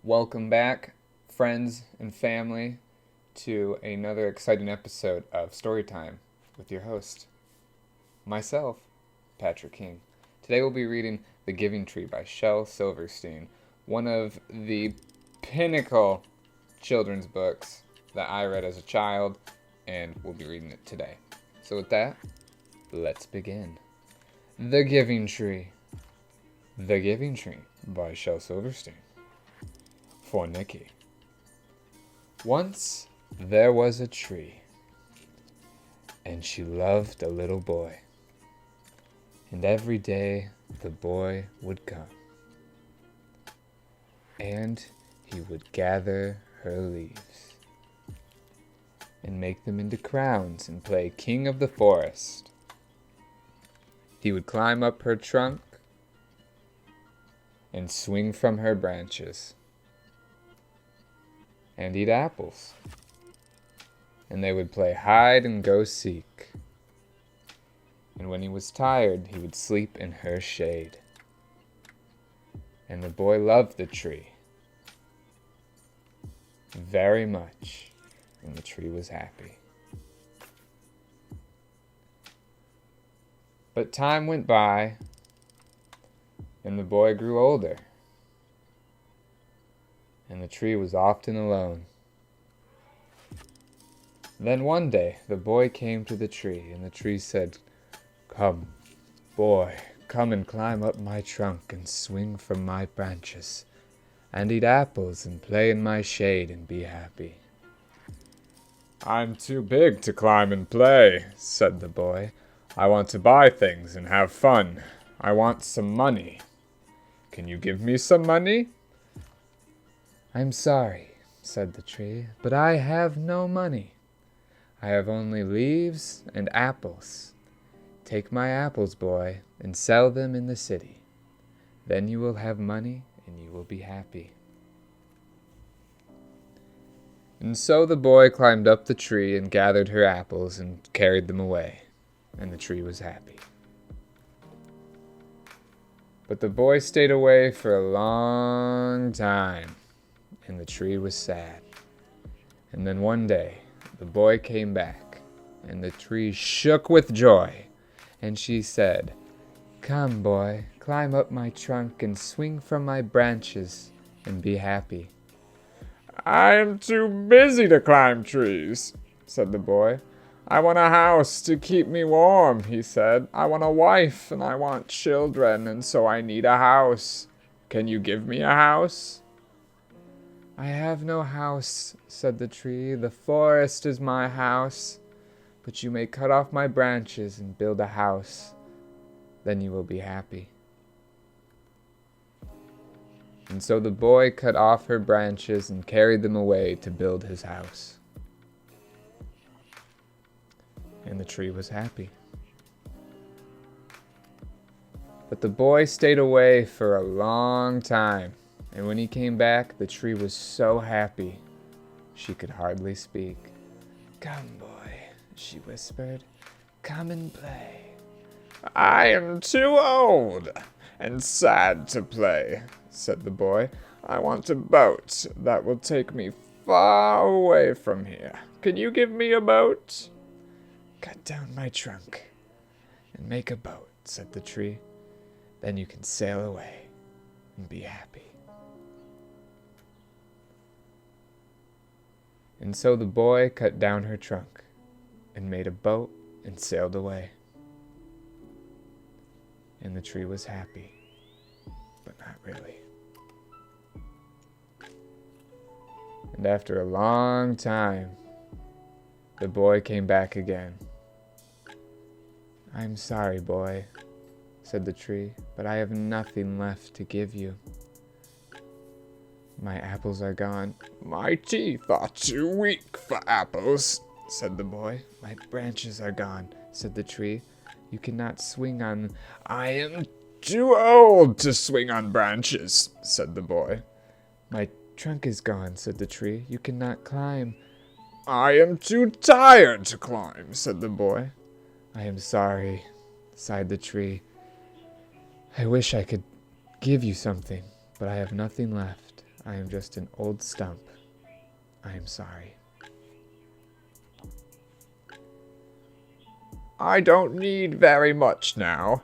Welcome back, friends and family, to another exciting episode of Storytime with your host, myself, Patrick King. Today we'll be reading The Giving Tree by Shel Silverstein, one of the pinnacle children's books that I read as a child, and we'll be reading it today. So with that, let's begin. The Giving Tree. The Giving Tree by Shel Silverstein. For Nikki. Once there was a tree, and she loved a little boy. And every day the boy would come, and he would gather her leaves and make them into crowns and play king of the forest. He would climb up her trunk and swing from her branches and eat apples. And they would play hide and go seek. And when he was tired, he would sleep in her shade. And the boy loved the tree very much, and the tree was happy. But time went by, and the boy grew older. And the tree was often alone. Then one day the boy came to the tree, and the tree said, "Come, boy, come and climb up my trunk and swing from my branches, and eat apples and play in my shade and be happy." "I'm too big to climb and play," said the boy. "I want to buy things and have fun. I want some money. Can you give me some money?" "I'm sorry," said the tree, "but I have no money. I have only leaves and apples. Take my apples, boy, and sell them in the city. Then you will have money and you will be happy." And so the boy climbed up the tree and gathered her apples and carried them away, and the tree was happy. But the boy stayed away for a long time, and the tree was sad. And then one day, the boy came back, and the tree shook with joy, and she said, "Come, boy, climb up my trunk and swing from my branches and be happy." "I'm too busy to climb trees," said the boy. "I want a house to keep me warm," he said. "I want a wife and I want children, and so I need a house. Can you give me a house?" "I have no house," said the tree. "The forest is my house. But you may cut off my branches and build a house. Then you will be happy." And so the boy cut off her branches and carried them away to build his house. And the tree was happy. But the boy stayed away for a long time. And when he came back, the tree was so happy she could hardly speak. "Come, boy," she whispered. "Come and play." "I am too old and sad to play," said the boy. "I want a boat that will take me far away from here. Can you give me a boat?" "Cut down my trunk and make a boat," said the tree. "Then you can sail away and be happy." And so the boy cut down her trunk and made a boat and sailed away. And the tree was happy, but not really. And after a long time, the boy came back again. "I'm sorry, boy," said the tree, "but I have nothing left to give you. My apples are gone." "My teeth are too weak for apples," said the boy. "My branches are gone," said the tree. "You cannot swing on—" "I am too old to swing on branches," said the boy. "My trunk is gone," said the tree. "You cannot climb." "I am too tired to climb," said the boy. "I am sorry," sighed the tree. "I wish I could give you something, but I have nothing left. I am just an old stump. I am sorry. I don't need very much now,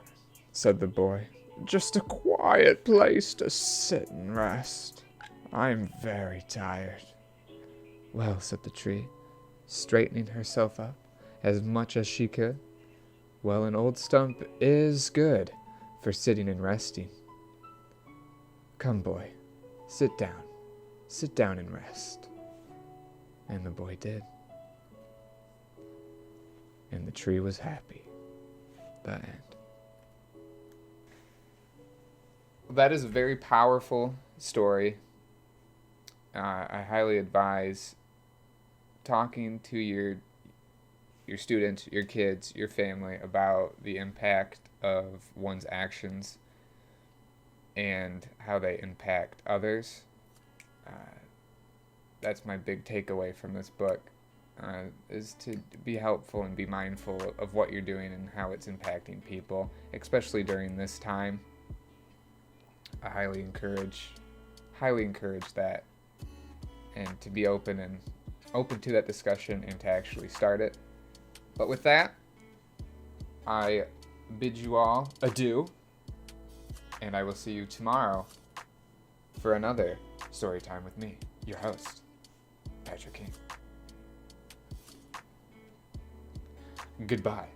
said the boy. Just a quiet place to sit and rest. I'm very tired. Well, said the tree, straightening herself up as much as she could. Well, an old stump is good for sitting and resting. Come, boy, sit down. Sit down and rest. And the boy did. And the tree was happy. The end. That is a very powerful story. I highly advise talking to your students, your kids, your family about the impact of one's actions and how they impact others. That's my big takeaway from this book, is to be helpful and be mindful of what you're doing and how it's impacting people, especially during this time. I highly encourage that, and to be open to that discussion and to actually start it. But with that, I bid you all adieu, and I will see you tomorrow for another story time with me, your host, Patrick King. Goodbye.